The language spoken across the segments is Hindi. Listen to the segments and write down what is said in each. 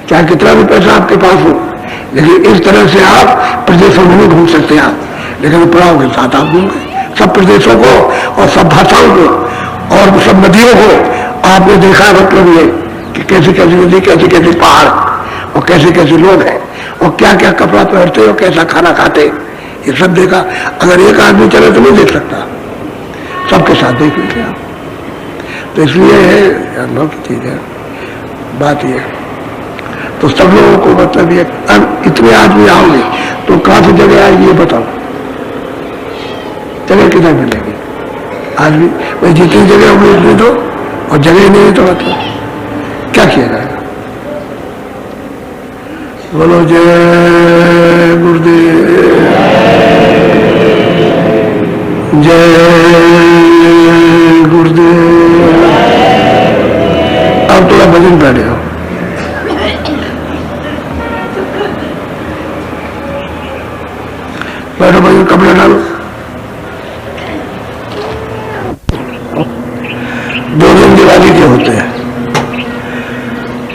चाहे कितना भी पैसा आपके पास हो, लेकिन इस तरह से आप प्रदेशों में नहीं घूम सकते आप, लेकिन पड़ाव के साथ आप घूम गए सब प्रदेशों को और सब भाषाओं को और सब नदियों को आपने देखा। मतलब ये कि कैसी कैसी नदी, कैसे कैसे पहाड़ और कैसे कैसे लोग हैं और क्या क्या कपड़ा पहनते और कैसा खाना खाते, ये सब देखा। अगर एक आदमी चले तो नहीं देख सकता, सबके साथ देख लीजिए आप। तो इसलिए है अनुभव की चीज है, बात ये। तो सब लोगों को मतलब ये, इतने आदमी आओगे तो कहां से जगह आएगी ये बताओ, जगह किधर मिलेगी? आदमी भाई जितनी जगह होगी उतनी दो, और जगह नहीं है तो मतलब क्या किया जाएगा? बोलो जय गुरुदेव, जय गुरुदेव। अब थोड़ा भजन बैठे हो, बैठो भजन, कपड़े डालो। 2 दिन दिवाली के होते हैं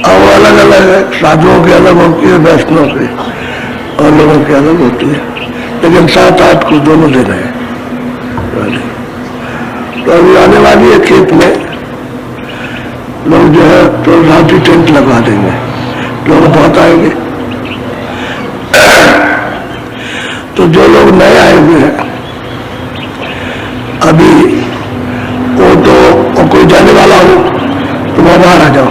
और वो अलग अलग है, साधुओं की अलग होती है, वैष्णव की और लोगों की अलग होती है, लेकिन 7-8 को दोनों दिन है। तो अभी आने वाली है खेत में लोग जो है तो रात्रि टेंट लगवा देंगे, लोग बहुत आएंगे। तो जो लोग नए आए हुए हैं अभी, वो तो और कोई जाने वाला हो तो वहां बाहर आ जाओ,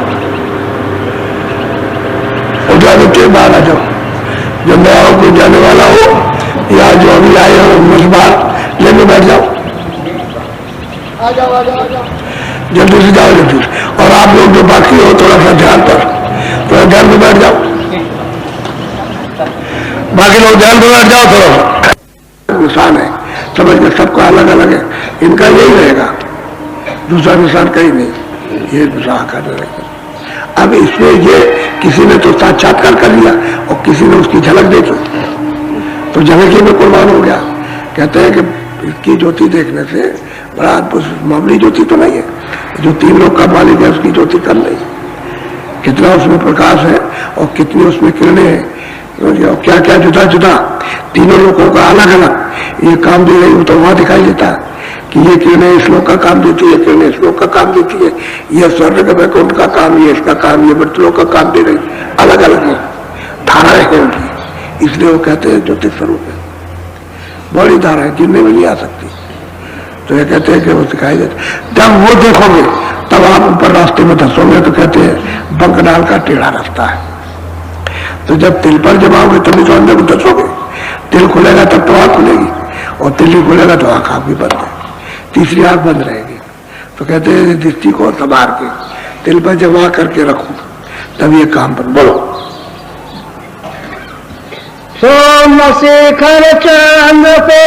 और जाने के बाहर आ जाओ। जब नया हो कोई जाने वाला हो या जो अभी आए हो बस बाहर लेने बैठ जाओ, आ जाओ आ जाओ आ जाओ, जल्दी से जाओ जल्दी से। और आप लोग जो बाकी हो थोड़ा सा ध्यान पर, थोड़ा ध्यान में बैठ जाओ, बाकी लोग ध्यान में बैठ जाओ। थोड़ा निशान है समझ के, सबका अलग अलग है, इनका यही रहेगा, दूसरा निशान कहीं नहीं, ये दूसरा आकार रहेगा। अब इसमें ये किसी ने तो साक्षात्कार कर लिया और किसी ने उसकी झलक देखी तो झलकी में कुर्बान हो गया। कहते हैं कि इसकी ज्योति देखने से बड़ा मामूली ज्योति तो नहीं है, जो 3 लोग का मालिक है उसकी ज्योति कम नहीं, कितना उसमें प्रकाश है और कितनी उसमें किरणें हैं, और क्या क्या जुदा जुदा तीनों लोगों का अलग अलग ये काम दे रही हो, तो वहां दिखाई देता है कि ये किरणें इस लोग का काम देती है, किरणें इस लोग का काम देती है, ये स्वर्ग वैकुंठ का काम, ये इसका काम, ये मृतलोक का काम दे रही, अलग अलग है, धाराएं हैं उनकी, इसलिए वो कहते हैं ज्योति स्वरूप है। बड़ी धाराएं गिनने में नहीं आ सकती, तो ये कहते हैं कि वो दिखाई देते। जब वो देखोगे तब आप ऊपर रास्ते में धसोगे, तो कहते हैं बंकडाल का टेढ़ा रास्ता है। तो जब तिल पर जमाओगे तभी तो अंदर को धसोगे, तिल खुलेगा तब तो आँख खुलेगी, और तिल ही खुलेगा तो आँख भी बंद है, तीसरी आँख बंद रहेगी। तो कहते हैं दृष्टि को संभाल के तिल पर जमा करके रखो तब ये काम पर। बोलो सोम शेखर चंद्र पे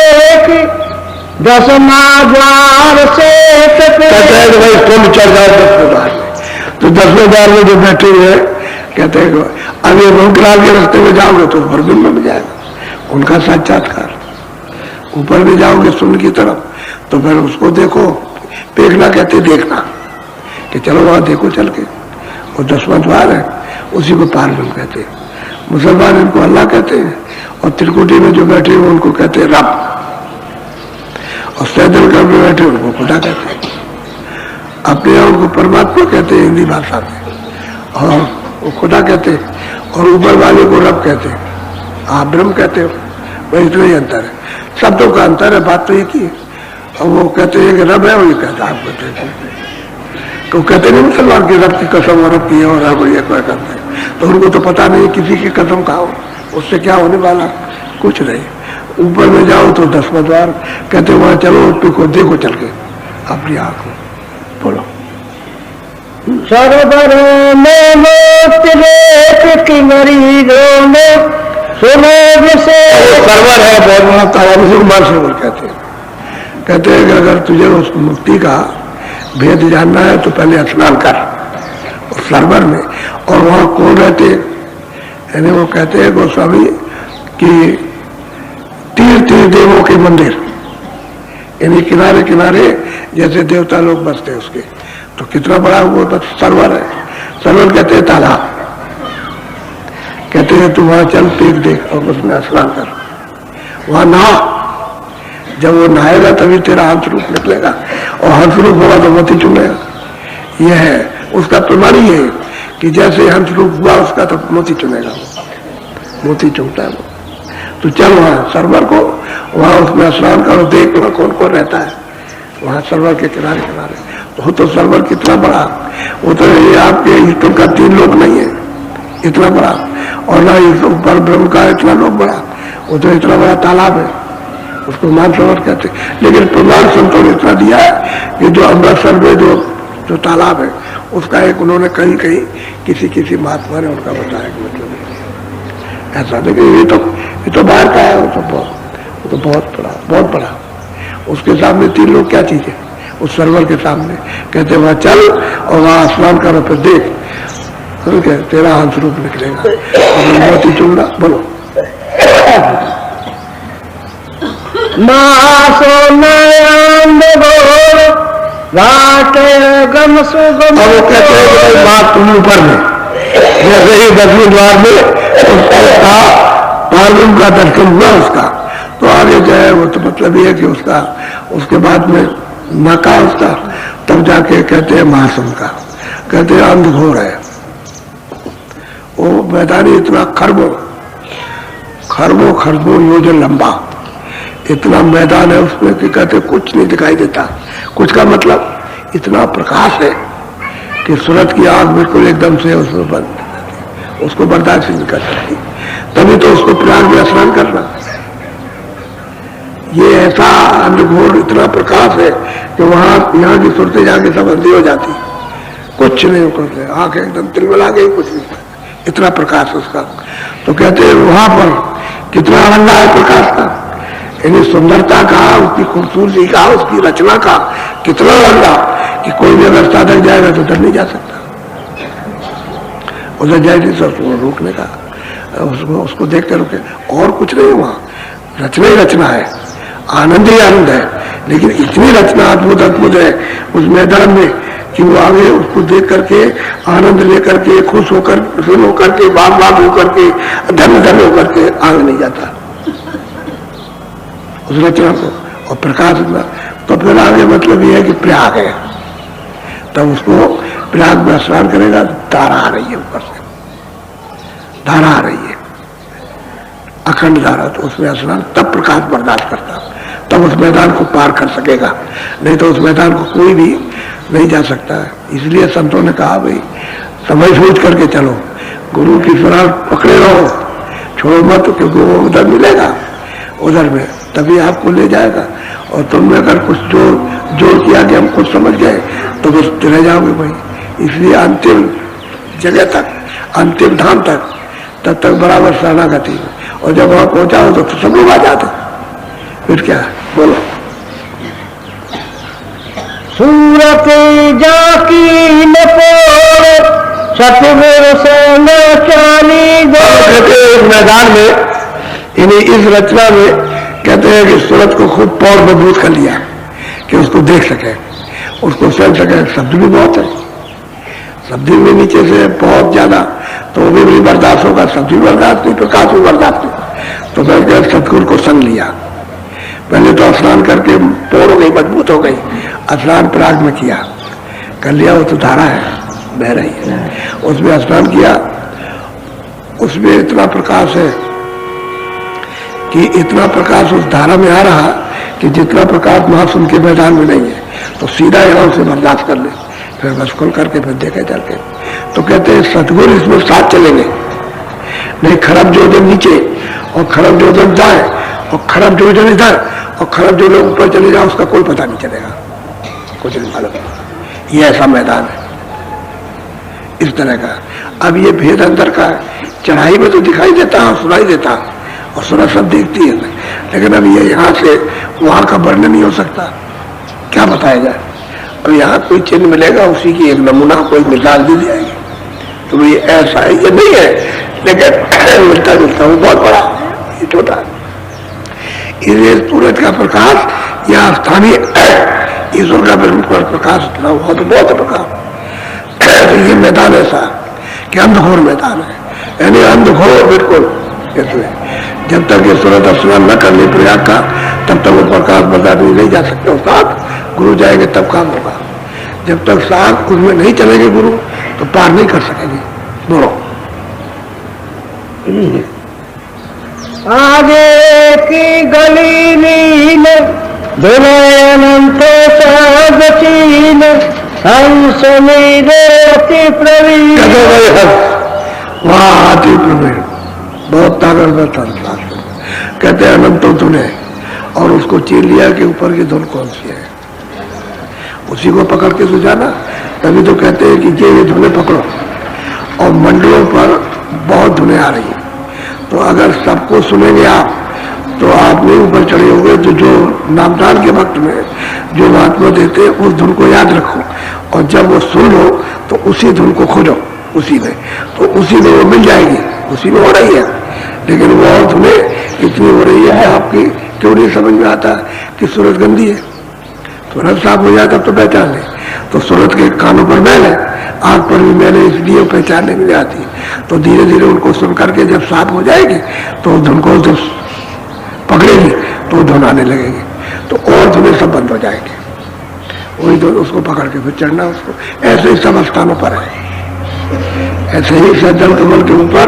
10वां द्वार से कहते हैं कि भाई तुम चढ़ जाओ 10वें द्वार में, तो 10वें द्वार में जो बैठे हुए कहते हैं कि अब ये रोकलाल के रास्ते में जाओगे तो भरगुन में मिल जाएगा उनका साक्षात्कार। ऊपर भी जाओगे सुन की तरफ तो फिर उसको देखो, देखना कहते देखना कि चलो वहां देखो चल के, वो 10वां द्वार है, उसी को पार्वती कहते हैं। मुसलमान इनको अल्लाह कहते हैं, और त्रिकुटी में जो बैठे हैं उनको कहते हैं रब, और सैदल कर में बैठे उनको खुदा कहते हैं। अपने यहाँ उनको परमात्मा कहते हैं हिंदी भाषा में, और वो खुदा कहते हैं, और ऊपर वाले को रब कहते हैं, आप ब्रह्म कहते हो। भाई इतना ही अंतर है, शब्दों का अंतर है, बात तो एक ही है। और वो कहते हैं कि रब है, वो ये कहता है आप कहते हैं, तो कहते नहीं मुसलमान की रब की कसम और रब की है और रब ये क्या करते हैं, तो उनको तो पता नहीं किसी की कसम खाओ उससे क्या होने वाला, कुछ नहीं। ऊपर में जाओ तो 10वां द्वार कहते वहां चलो उसको देखो चल के अपनी आंख में। बोलो सर्वरों में मोत की मरीजों में सुलोभ से सर्वर है बहुत कुमार सर्वर कहते हैं कि अगर तुझे उस मुक्ति का भेद जानना है तो पहले स्नान कर उस सर्वर में। और वहां कौन रहते, यानी वो कहते हैं गोस्वामी कि तीर्थ देवों के मंदिर, यानी किनारे किनारे जैसे देवता लोग बसते उसके, तो कितना बड़ा वो बस सरोवर है। सरोवर कहते हैं तालाब, कहते हैं तू वहां चल, पेट देख और उसमें स्नान कर, वहां नहा। जब वो नहाएगा तभी तेरा हंस रूप निकलेगा, और हंस रूप होगा तो मोती चुनेगा। यह है उसका प्रमाण ही है कि जैसे हंस रूप हुआ उसका तो मोती चुनेगा, मोती चुनता है वो। तो चल वहां सरोवर को, वहां उसमें स्नान करो, देख वहां कौन कौन रहता है वहां सरोवर के किनारे किनारे। तो सरोवर कितना बड़ा, वो तो ये आपके ईश्वर का 3 लोक नहीं है इतना बड़ा, और ना ऊपर ब्रह्म का इतना लोक बड़ा, वो तो इतना बड़ा तालाब है, उसको मानसरोवर कहते हैं। लेकिन प्रमाण संतों ने इतना दिया है कि जो अमृतसर में जो तालाब है उसका एक उन्होंने कहीं कहीं किसी महात्मा ने उनका बताया कि मतलब ऐसा। लेकिन ये तो बाहर का है, वो तो बहुत बड़ा। उसके सामने 3 लोग क्या चीज है उस सरोवर के सामने। कहते वहां चल और वहां स्नान करो, फिर देख तेरा हंस रूप निकलेगा और मोती चुनना। बोलो और वो कहते हैं कि बात तुम ऊपर में, जैसे ही 10वें द्वार में उसका पार्वम का दर्शन हुआ उसका, तो आगे जो है वो तो मतलब ये है कि उसके बाद में नाका उसका, तब जाके कहते हैं महासम का, कहते हैं अंधघोर है वो मैदान, इतना खरबों योजन लंबा इतना मैदान है उसमें कि कहते कुछ नहीं दिखाई देता। कुछ का मतलब इतना प्रकाश है कि सूरज की आग बिल्कुल एकदम से उसमें बंद, उसको बर्दाश्त नहीं कर सकती। तभी तो उसको प्रयाग में स्नान करना, ये ऐसा अंधघोर इतना प्रकाश है कि वहां यहाँ की सूरतें जाके सब अंधी हो जाती, कुछ नहीं करते, आंखें एकदम तिलमिला गई, कुछ नहीं, इतना प्रकाश उसका। तो कहते हैं वहां पर कितना आनंद है प्रकाश का, यानी सुंदरता का, उसकी खूबसूरती का, उसकी रचना का कितना आनंद कि कोई भी अगर साधक जाएगा तो उधर नहीं जा सकता, उधर जाए नहीं सकता, रोकने का उसको देखते रुके, और कुछ नहीं, वहां रचना ही रचना है, आनंद ही आनंद है। लेकिन इतनी रचना अद्भुत है उस मैदान में कि वो आगे उसको देख करके आनंद लेकर के खुश होकर प्रसन्न होकर के बाग होकर के धन्य होकर के आगे नहीं जाता उस रचना को और प्रकाश में। तो फिर आगे मतलब ये है कि प्रयाग है, तब उसको प्रयाग में स्नान करेगा, धारा आ रही है ऊपर से, धारा आ रही है अखंड धारा, तो उसमें स्नान तब प्रकाश बर्दाश्त करता, तब उस मैदान को पार कर सकेगा, नहीं तो उस मैदान को कोई भी नहीं जा सकता है। इसलिए संतों ने कहा भाई समझ सोच करके चलो, गुरु की शरण पकड़े रहो, छोड़ो मत, क्योंकि वो उधर मिलेगा, उधर में तभी आपको ले जाएगा। और तुमने अगर कुछ जोर किया कि हम कुछ समझ गए तो बस चले जाओगे भाई। इसलिए अंतिम जगह तक, अंतिम धाम तक, तब तक बराबर शरणागति, और जब वहां पहुंचा हो तो सब लोग आ जाते, फिर क्या बोलो। सूरत जाकी सतगुरु मैदान में इस रचना में कहते हैं कि सूरत को खुद पौड़ मजबूत कर लिया कि उसको देख सके, उसको समझ सके। शब्द भी बहुत है, शब्द भी नीचे से बहुत ज्यादा, तो वो भी बर्दाश्त होगा, शब्द भी बर्दाश्त नहीं, प्रकाश भी बर्दाश्त नहीं। तो मैं सतगुरु को संग लिया, पहले तो स्नान करके पौड़ हो गई, मजबूत हो गई, स्नान प्रयाग में किया, कर लिया, वो तो धारा है बह रही है, उसमें स्नान किया, उसमें इतना प्रकाश है कि इतना प्रकाश उस धारा में आ रहा कि जितना प्रकाश महासुन के मैदान में नहीं है, तो सीधा यहाँ से बर्दाश्त कर ले, फिर बस खोल करके फिर देखे चल के। तो कहते हैं सतगुरु इसमें साथ चलेंगे, नहीं खरब जोजन नीचे और खरब जोजन जाए और खरब जोजन इधर और खरब जोजन ऊपर चले जाए, उसका कोई पता नहीं चलेगा, कुछ नहीं मालूम। ये ऐसा मैदान है इस तरह का। अब ये भेद अंदर का है, चढ़ाई में तो दिखाई देता है, सुनाई देता है और सुना सब देखती है, लेकिन अब ये यहाँ से वहां का वर्णन नहीं हो सकता, क्या बताया जाए। अब यहाँ कोई चिन्ह मिलेगा, उसी की एक नमूना कोई मिसाल दी जाएगी, तो ये ऐसा है, ये नहीं है, लेकिन मिलता जुलता वो बहुत बड़ा, ये छोटा है। इसलिए सूरज का प्रकाश या स्थानीय ईश्वर का प्रकाश इतना हुआ तो बहुत प्रकाश। ये मैदान ऐसा कि अंधघोर मैदान है, यानी अंध हो बिल्कुल। इसलिए जब तक ये सूरत स्नान न करने प्रयाग का, तब तक वो प्रकाश बर्दाश्त नहीं जा सकते। और साथ गुरु जाएंगे तब काम होगा। जब तक साथ उसमें नहीं चलेंगे गुरु तो पार नहीं कर सकेंगे। बोलो। आगे की गली नील अनंत सागचीन हंस मेरे अति प्रवीण। वहाँ अति प्रवीण बहुत ताकतवर था। कहते हैं अनंतो धुने, और उसको चीन लिया कि ऊपर की धुन कौन सी है, उसी को पकड़ के सुझाना। तभी तो कहते हैं कि ये धुने पकड़ो। और मंडलों पर बहुत धुने आ रही है, तो अगर सबको सुनेंगे आप तो आप नहीं ऊपर चढ़े होंगे। तो जो नामदान के वक्त में जो महात्मा देते हैं उस धुन को याद रखो, और जब वो सुन लो तो उसी धुन को खोजो, उसी में, तो उसी में वो मिल जाएगी। उसी में हो रही है, लेकिन वो और धुनें इतनी हो रही है आपकी क्यों नहीं समझ में आता कि सूरत गंदी है। सूरत साफ हो जाए तब तो पहचान ले। तो सूरत के कानों पर मैल है, आंख पर भी मैल है, इसलिए पहचानने में आती। तो धीरे धीरे उनको सुन करके जब साफ हो जाएगी तो धुन को जब पकड़ेगी तो धुन आने लगेगी, तो और धुनें सब बंद हो जाएंगे। वही धुन उसको पकड़ के फिर चढ़ना उसको। ऐसे ही सब स्थानों पर है, ऐसे ही सज्जन कमल के ऊपर,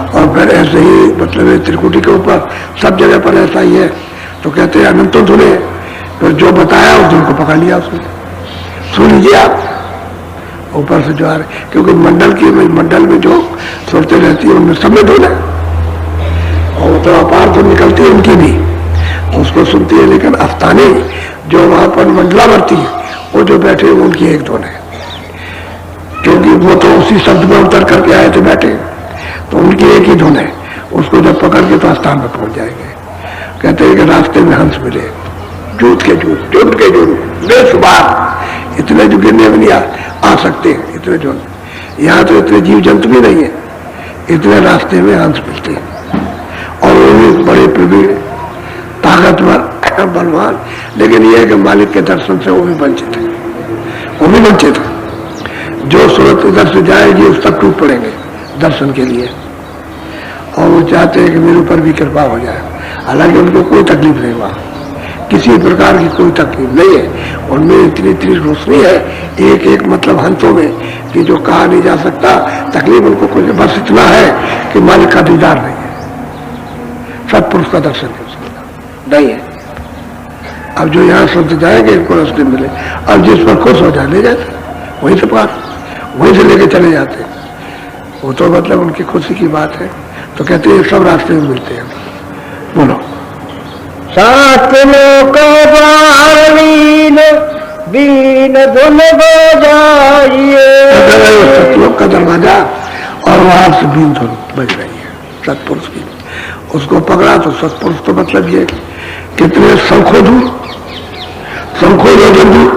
और फिर ऐसे ही मतलब त्रिकुटी के ऊपर, सब जगह पर ऐसा ही है। तो कहते हैं अनंतो धुने, फिर जो बताया उस धुन को पकड़ लिया उसने। सुन लीजिए आप ऊपर से जो आ रहे, क्योंकि मंडल में जो सुरतें रहती है उनमें सब में धुन है, और तो अपार तो निकलती है उनकी भी, उसको सुनती है। लेकिन अफतानी जो वहां पर मंडला भरती है, वो जो बैठे उनकी एक धुन है, क्योंकि वो तो उसी शब्द में उतर करके आए थे बैठे, तो उनकी एक ही धुन है। उसको जब पकड़ के तो स्थान पर पहुंच जाएंगे। कहते हैं कि रास्ते में हंस मिले, जूत के बेशुमार, इतने जो गिरने में नहीं आ सकते, इतने जो यहाँ तो इतने जीव जंतु भी नहीं है, इतने रास्ते में हंस मिलते हैं। और वो भी बड़े प्रवीण, ताकतवर, बलवान, लेकिन यह है कि मालिक के दर्शन से वो भी वंचित है, वो भी वंचित है। जो सूरत इधर से जाएगी उस तक टूट पड़ेंगे दर्शन के लिए, और वो चाहते हैं कि मेरे ऊपर भी कृपा हो जाए। हालांकि उनको कोई तकलीफ नहीं हुआ, किसी प्रकार की कोई तकलीफ नहीं है। उनमें इतनी इतनी रोशनी है एक एक मतलब हंसों में कि जो कहा नहीं जा सकता। तकलीफ उनको कुछ बस इतना है कि मालिक का दीदार नहीं है, सत्पुरुष का दर्शन नहीं है। अब जो यहाँ संत जाएंगे इनको रास्ते मिले, अब जिस पर खुश हो जाए ले जाते, वहीं से पार, वहीं से लेके चले जाते। वो तो मतलब उनकी खुशी की बात है। तो कहते हैं सब रास्ते में मिलते हैं। बोलो। सात लोक बारीन बीन धुन बजाइए। सतलोक का दरवाजा, और वहां से बीन धुन बज रही है सतपुरुष की। उसको पकड़ा तो सतपुरुष तो मतलब ये कितने शंखों दूर, शंखों दूर,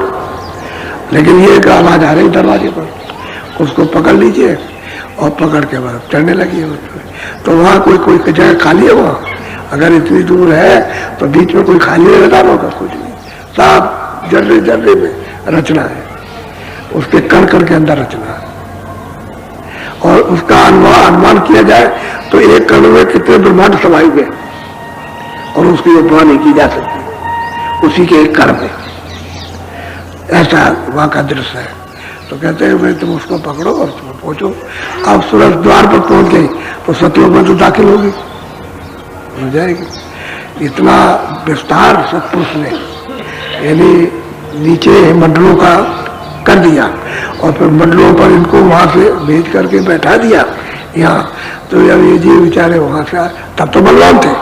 लेकिन ये एक आवाज आ रही दरवाजे पर, उसको पकड़ लीजिए और पकड़ के बाद चढ़ने लगी। तो वहां कोई जगह खाली है, वहां अगर इतनी दूर है तो बीच में कोई खाली मैदान होगा, कुछ नहीं, सब जर्रे जर्रे में रचना है, उसके कण कण के अंदर रचना है। और उसका अनुमान किया जाए तो एक कण में कितने ब्रह्मांड समाये हुए, और उसकी उपमा नहीं की जा सकती उसी के एक कण में। ऐसा वहां का दृश्य है। तो कहते हैं भाई तुम उसको पकड़ो और तुम पहुंचो। अब सूरज द्वार पर पहुंच गई तो सतलोक में तो दाखिल होगी, हो जाएगी। इतना विस्तार सतपुरुष ने यानी नीचे मंडलों का कर दिया, और फिर मंडलों पर इनको वहां से भेज करके बैठा दिया यहाँ। तो जब ये जीव बेचारे वहां से आए तब तो बलवान थे,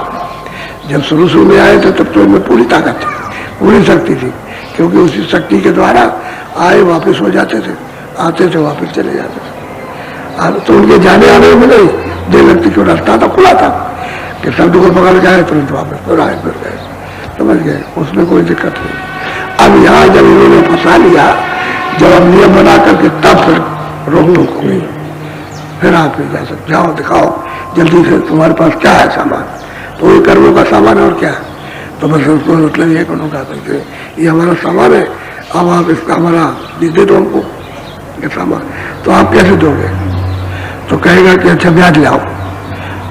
जब शुरू में आए थे तब तो इनमें पूरी ताकत थी, पूरी शक्ति थी, क्योंकि उसी शक्ति के द्वारा आए वापस हो जाते थे, आते थे वापस चले जाते थे। अब तो उनके जाने आने में नहीं देर लगती, क्यों रास्ता तो खुला था कि शब्द को पकड़ के आए तुरंत वापस फिर आए फिर गए, समझ गए, उसमें कोई दिक्कत नहीं। अब यहाँ जब इन्होंने फंसा लिया, जब हम नियम बना करके तब फिर रोक टोक हो गई, फिर आप नहीं जा सकते, जाओ दिखाओ जल्दी से तुम्हारे पास क्या है सामान। तो ये कर्मों का सामान और क्या है, तो बस उसको मतलब ये करो कहा सकते ये हमारा सामान है, अब आप इसका हमारा दे दो हमको ये सामान। तो आप कैसे दोगे, तो कहेगा कि अच्छा ब्याज लाओ,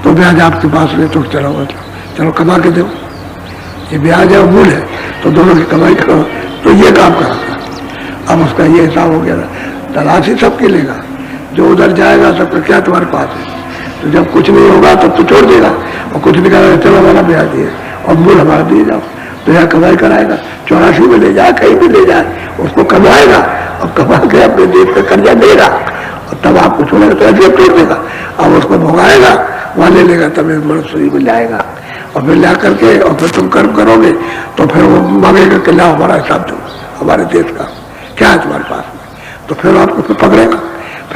तो ब्याज आपके पास ले तो चलो मतलब चलो कमा के दो, ये ब्याज है और मूल है, तो दोनों की कमाई करो, तो ये काम करा। अब उसका ये हिसाब हो गया, तलाश ही सबके लेगा, जो उधर जाएगा सबका क्या तुम्हारे पास है, तो जब कुछ नहीं होगा तब तो छोड़ देगा, और कुछ नहीं करेगा चलो हमारा ब्याज दिए और मूल हमारा दिए जाओ, तो यह कमाई कराएगा, 84 में ले जाए कहीं भी ले जाए, उसको कमाएगा और कमा के अपने देश पे कर्जा देगा, और तब आपको छोड़ेगा तो ऐसे तोड़ देगा, अब उसको भोगाएगा, वहां ले लेगा, तब मनुष्य में लाएगा, और फिर ला करके और फिर तुम कर्म करोगे तो फिर वो मांगेगा कि ला हमारा हिसाब दो, हमारे देश का क्या है तुम्हारे पास में, तो फिर आपको फिर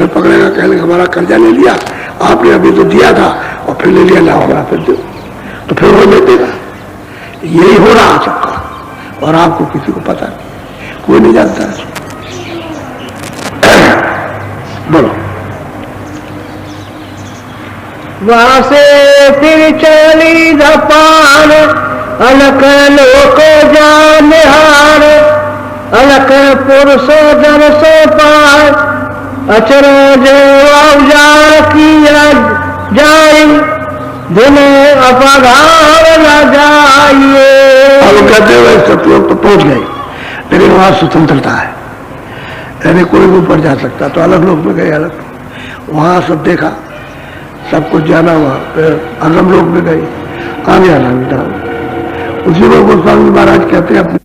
पकड़ेगा, कहने हमारा कर्जा ले लिया आपने, अभी तो दिया था और फिर ले लिया, ला हमारा फिर दो, तो फिर वो ले देगा। यही हो रहा सबका, और आपको किसी को पता नहीं, कोई नहीं जानता है। बोलो। वहां से फिर चली धपान, अलक लोक जानिहार, अलक पुरुषो जन सो पार, अचरज अवजार किया जाई, जिन्हें अपघार न जाइए। अब कहते हुए सब लोग तो पहुंच गए, लेकिन वहां स्वतंत्रता है, यानी कोई भी ऊपर जा सकता, तो अलग लोग में गए, अलग वहां सब देखा, सब कुछ जाना, वहां फिर अगम लोग में गए, आगे आना भी था। उसी को गोस्वामी महाराज कहते हैं अपने